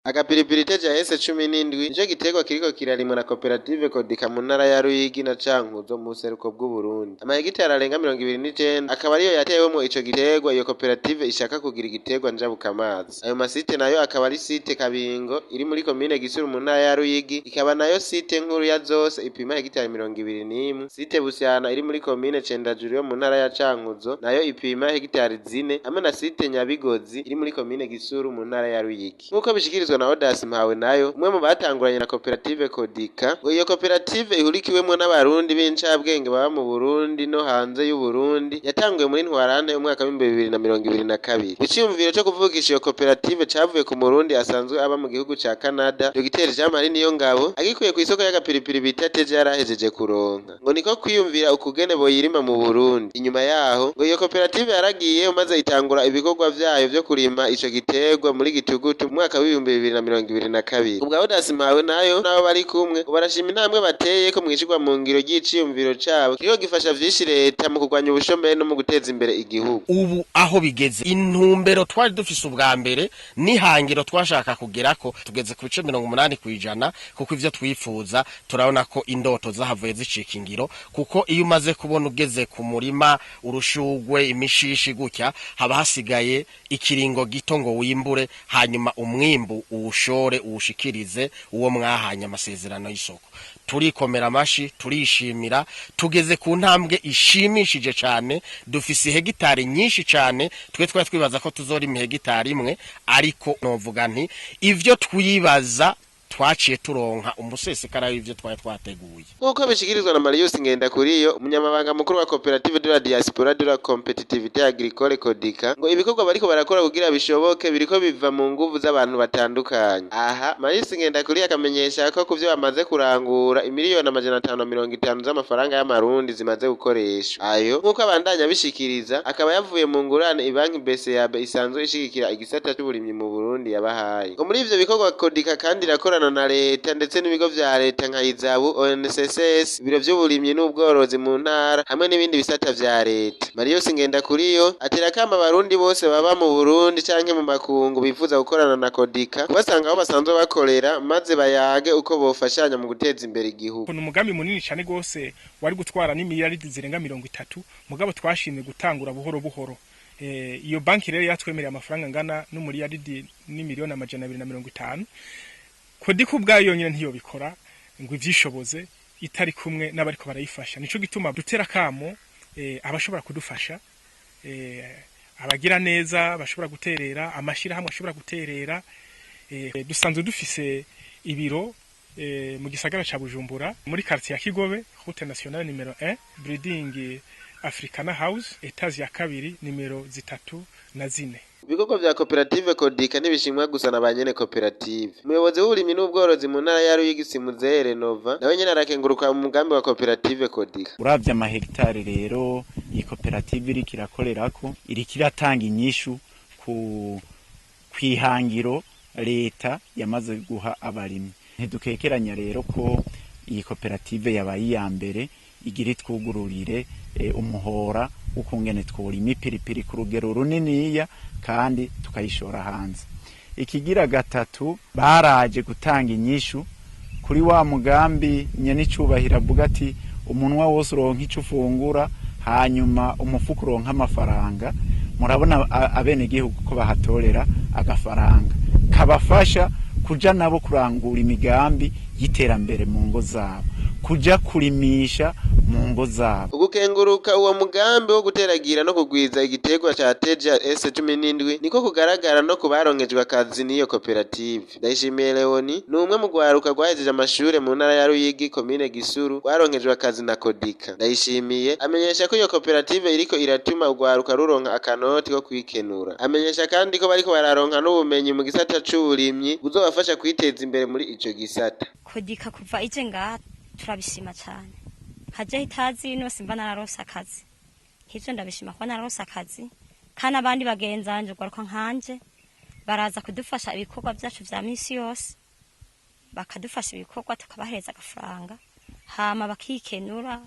Agapiripiri teja S17 nico giterwa kiriko kirarimwa na koperative Kodika mu ntara ya Ruyigi na Cankuzo mu buseruko bw'u Burundi. Amahegitari arenga 29 akaba ariyo yatewemwo ico giterwa, iyo koperative ishaka kugira igiterwa njabukamazi. Ayo masite nayo akaba ari site Kabingo iri muri komine Gisuru mu ntara ya Ruyigi, ikaba nayo site nkuru ya zose ipima hegitari 21. Site Busyana iri muri komine Cendajuru mu ntara ya Cankuzo nayo ipima hegitari 4, hamwe na site Nyabigozi iri muri komine Gisuru mu ntara ya Ruyigi. Nkuko bishikirizwa na Odas Mpawe nayo umwe mu batanguranye na koperative Kodika, ngo iyo koperative ihurikiwemwo n'abarundi b'incabwenge baba mu Burundi no hanze y'u Burundi, yatanguye muri Ntwarante umwaka wa 2022. Iciyumviro cyo kuvugisha iyo koperative cavuye ku Murundi asanzwe aba mu gihugu ca Canada, Dr. Jean-Marie Niyongabo, agikuye ku isoko y'agapiripiri bita teje yarahejeje kuronka. Ngo niko kwiyumvira ukugene boyirima mu Burundi. Inyuma yaho ngo iyo koperative yaragiye maze itangura ibikorwa vyayo vyo kurima ico giterwa muri Gitugutu mu mwaka wa 2022. Ubwo Odas Mpawe nayo nabo bari kumwe barashima intambwe bateye ko mwishirwa mu ngiro ry'iciyumviro cabo kiriko gifasha vyinshi leta mu kurwanya ubushomeri no mu guteza imbere igihugu. Ubu aho bigeze intumbero twari dufise ubwa mbere nihangiro twashaka kugerako tugeze ku bice 80% kuko ivyo twifuza turabona ko indoto zahavuye zicika ingiro, kuko iyo umaze kubona ugeze ku murima urushugwe imishishi gutya haba hasigaye ikiringo gito ngo wimbure, hanyuma umwimbu uwushore uwushikirize uwo mwahanye amasezerano y'isoko. Turikomera amashi, turishimira, tugeze ku ntambwe ishimishije cyane, dufise hegitari nyinshi cyane. Twari twibaza ko tuzorima hegitari imwe, ariko novuga nti ivyo twibaza twaciye turonka umusesekara w'ivyo twari twateguye. Nkuko bishikirizwa na Marius Ngendakuriyo, umunyamabanga mukuru wa Coopérative de la Diaspora de la Compétitivité Agricole Kodika, ngo ibikorwa bariko barakora kugira bishoboke biriko biva mu nguvu z'abantu batandukanye. Aha Marius Ngendakuriyo akamenyesha ko kuvyo bamaze kurangura imiliyoni 550 z'amafaranga y'amarundi zimaze gukoreshwa. Ayo nkuko abandanya bishikiriza akaba yavuye mu ngurane ibanki BCAB isanzwe ishigikira igisata cy'uburimyi mu Burundi yabahaye. Ngo muri ivyo bikorwa Kodika kandi irakora na leta ndetse n'ibigo vya leta nka Izabu, ONSS, ibiro vy'uburimyi n'ubworozi mu ntara hamwe n'ibindi bisata vya leta. Marius Ngendakuriyo atera kama abarundi bose baba mu Burundi canke mu makungu bifuza gukorana na Kodika kubasanga aho basanzwe bakorera maze bayage uko bofashanya mu guteza imbere igihugu. Kuno umugambi munini cyane gose wari gutwara n'imiliyaridi zirenga 30, mugabo twashimye gutangura buhoro buhoro. Iyo banki rero yatwemereye amafaranga ngana n'umiliyaridi n'imiliyoni 250. Kodika ubwayo yonyine ntiyo bikora ngo ivyishoboze itari kumwe n'abariko barayifasha. Nico gituma dutera kamo abashobora kudufasha, abagira neza bashobora guterera, amashira hamwe ashobora guterera. Dusanzwe dufise ibiro mu gisagara ca Bujumbura muri quartier ya Kigobe, route nationale numero 1, Breeding Africana House, etazi ya 2 numero 3 na 4. Ibikorwa vya koperative Kodika ntibishimwa gusa na banyene koperative. Umuyobozi w'uburimyi n'ubworozi mu ntara ya Ruyigi Simuzeye Renova nawe nyene arakenguruka umugambi wa koperative Kodika. Uravye amahegitari rero iyi koperative iri kirakorerako iri kiratanga inyishu ku kwihangiro leta yamaze guha abarimyi. Ntidukekeranya rero ko iyi koperative yabaye iya mbere igira twugururire umuhora ukungene twurima ipiripiri ku rugero runiniya kandi tukayishora hanze. Ikigira gatatu baraje gutanga inyishu kuri wa mugambi nyene icubahira avuga ati umunwa wose uronka ico ufungura hanyuma umufuko uronka amafaranga. Murabona abene gihugu ko bahatorera agafaranga kabafasha kuja nabo kurangura imigambi y'iterambere mu ngo zabo, kuja kurimisha mu ngo zabo. Ugukenguruka uwo mugambi wo guteragira no kugwiza igiterwa ca teja S17 niko kugaragara no kubaronkejwe akazi n'iyo koperative. Ndayishimiye Leoni ni umwe mu gwaruka gwahejeje amashure mu ntara ya Ruyigi komine Gisuru gwaronkejwe akazi na Kodika. Ndayishimiye amenyesha ko iyo koperative iriko iratuma ugwaruka ruronka akanoti ko kwikenura. Amenyesha kandi ko bariko bararonka n'ubumenyi mu gisata c'uburimyi buzobafasha kwiteza imbere muri ico gisata. Kodika kuva ije ngaha turabishima cyane. Haje itazi no simba nararonse akazi. Hivyo ndabishima ko nararonse akazi. Kana abandi bagenzanje gwaruka nkanje baraza kudufasha ibikorwa byacu vya misi yose. Bakadufasha ibikorwa tukabahereza agafaranga. Hama bakikenura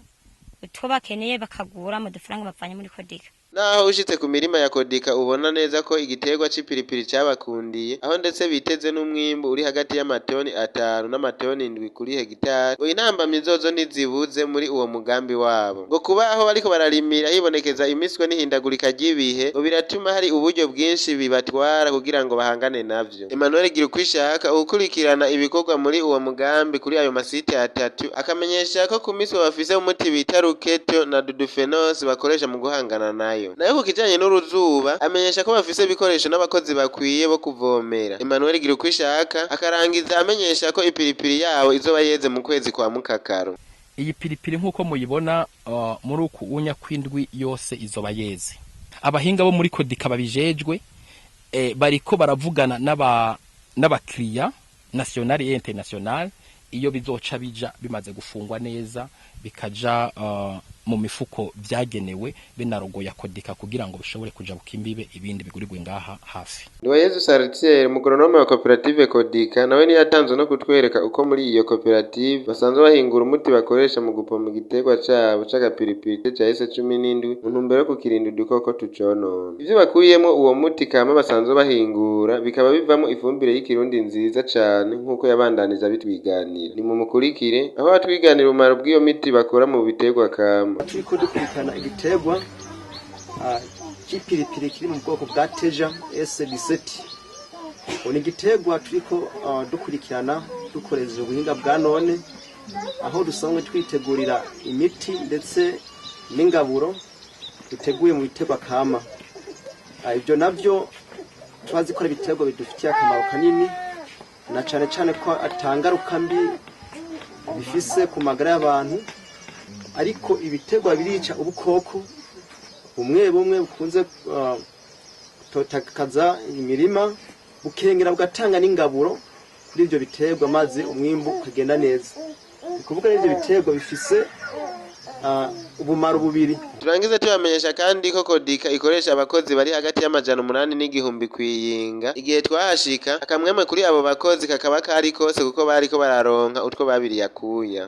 utwo bakeneye bakagura mu dufaranga bavanye muri Kodika. naho ushitse ku mirima ya Kodika ubona neza ko igiterwa c'ipiripiri cabakundiye, aho ndetse biteze n'umwimbu uri hagati y'amatoni 5 n'amatoni 7 kuri hegitari. Ngo intambamyi zozo ntizibuze muri uwo mugambi wabo, ngo kuba aho bariko bararimira hibonekeza imiswe n'ihindagurika ry'ibihe, ngo biratuma hari uburyo bwinshi bibatwara kugira ngo bahangane navyo. Emmanuel Girukwishaka ukurikirana ibikorwa muri uwo mugambi kuri ayo masite atatu akamenyesha ko ku miswe bafise umuti bita Ruketo na Dudufenos bakoresha mu guhangana nayo. Nayo ku kijanye n'uruzuba amenyesha ko bafise ibikoresho n'abakozi bakwiye bo kuvomera. Emmanuel Girukwishaka akarangiza amenyesha ko ipiripiri yawo izoba yeze mu kwezi kwa Mukakaro. Iyi piripiri nk'uko muyibona muri uku unya kwindwi yose izoba yeze. Abahinga bo muri Kodika babijejwe bariko baravugana n'abakiriya national et international iyo bizoca bija bimaze gufungwa neza bikaja mu mifuko vyagenewe benarogo ya Kodika kugira ngo bishobore kuja bukimbibe ibindi bigurirwe ngaha hafi. Nduwayezu Sartier umugoronome wa koperative Kodika nawe ni yatanze no kutwereka uko muri iyo koperative basanzwe bahingura umuti bakoresha mu gupoma igiterwa cabo c'agapiripiri ca S17 mu ntumbero yo kukirinda udukoko tuconona. Ivyo bakuyemo uwo muti kama basanzwe bahingura bikaba bivamo ifumbire y'ikirundi nziza cane nk'uko yabandaniza bitwiganira. Ni mu mukurikire aho batwiganira umumaro bw'iyo miti bakora mu biterwa kama. Turiko dukurikirana igiterwa c'ipiripiri kiri mu bwoko bwa Teja S17. Ni igiterwa turiko dukurikirana dukoresheje ubuhinga bwa none, aho dusanzwe twitegurira imiti ndetse n'ingaburo duteguye mu biterwa kama. Ibyo navyo twazikora ibiterwa bidufitiye akamaro kanini, na cane cane ko atangaruka mbi bifise ku magara y'abantu, ariko ibiterwa birica ubukoko bumwe bukunze gutotakaza imirima, bukengera bugatanga n'ingaburo kuri ibyo biterwa maze umwimbu ukagenda neza. Ni kuvuga n'ibyo biterwa bifise ubumaro bubiri. Turangize tubamenyesha kandi ko Kodika ikoresha abakozi bari hagati y'amajana 8 n'igihumbi kwiyinga. Igihe twahashika akamwemwe kuri abo bakozi kakaba kari kose kuko bariko bararonka utwo babiri yakuya.